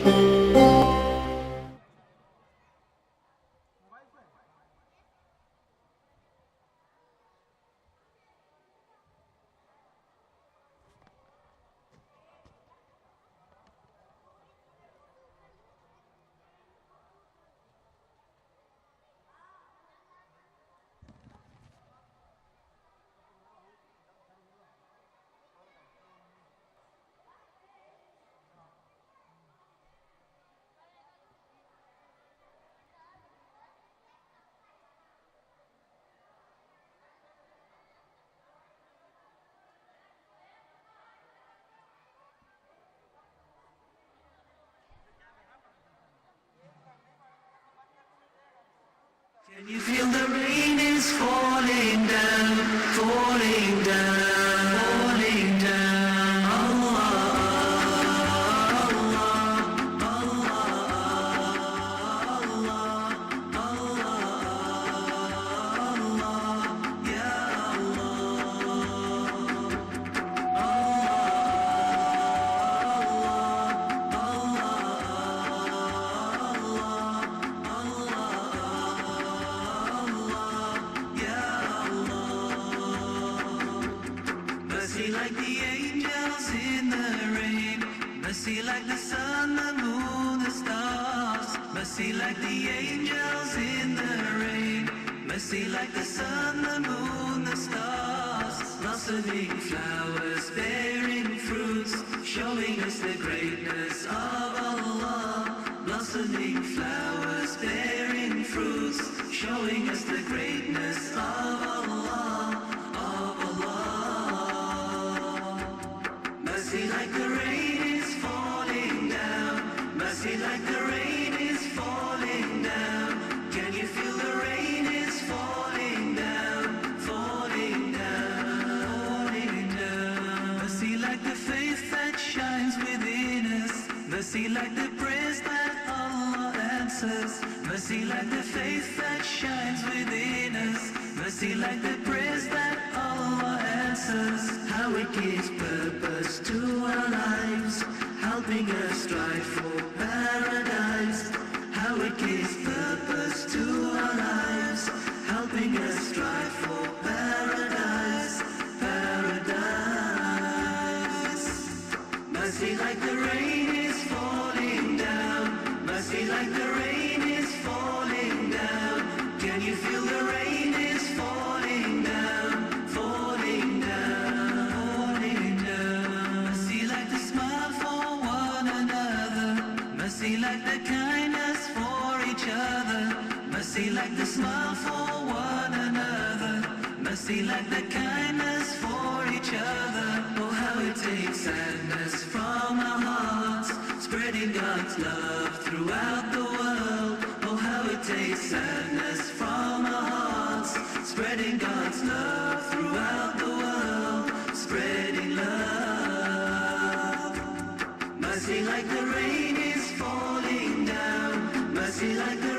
Can you feel the rain is falling down, falling down, falling down? Allah, Allah, Allah, Allah, Allah, Ya Mercy like the angels in the rain, mercy like the sun, the moon, the stars. Mercy like the angels in the rain, mercy like the sun, the moon, the stars. Blossoming flowers, bearing fruits, showing us the greatness of Allah. Blossoming flowers, bearing fruits, showing us the greatness of Allah. Mercy like the rain is falling down. Mercy like the rain is falling down. Can you feel the rain is falling down, falling down, falling down? Mercy like the faith that shines within us. Mercy like the prayers that Allah answers. Mercy like the faith that shines within us. Mercy like the prayers that Allah answers. How it gives purpose to our lives, helping us strive for paradise. How it gives purpose to our lives, helping us strive for paradise, paradise. Mercy like the rain is falling down. Mercy like the rain is falling down. Can you feel the rain is falling down, falling down, falling down? Mercy like the smile for one another. Mercy like the kindness for each other. Mercy like the smile for one another. Mercy like the kindness for each other. Oh, how it takes sadness from our hearts, spreading God's love throughout the world. Oh, how it takes sadness from our hearts, spreading God's love throughout the world, spreading love. Mercy like the rain is falling down. Mercy like the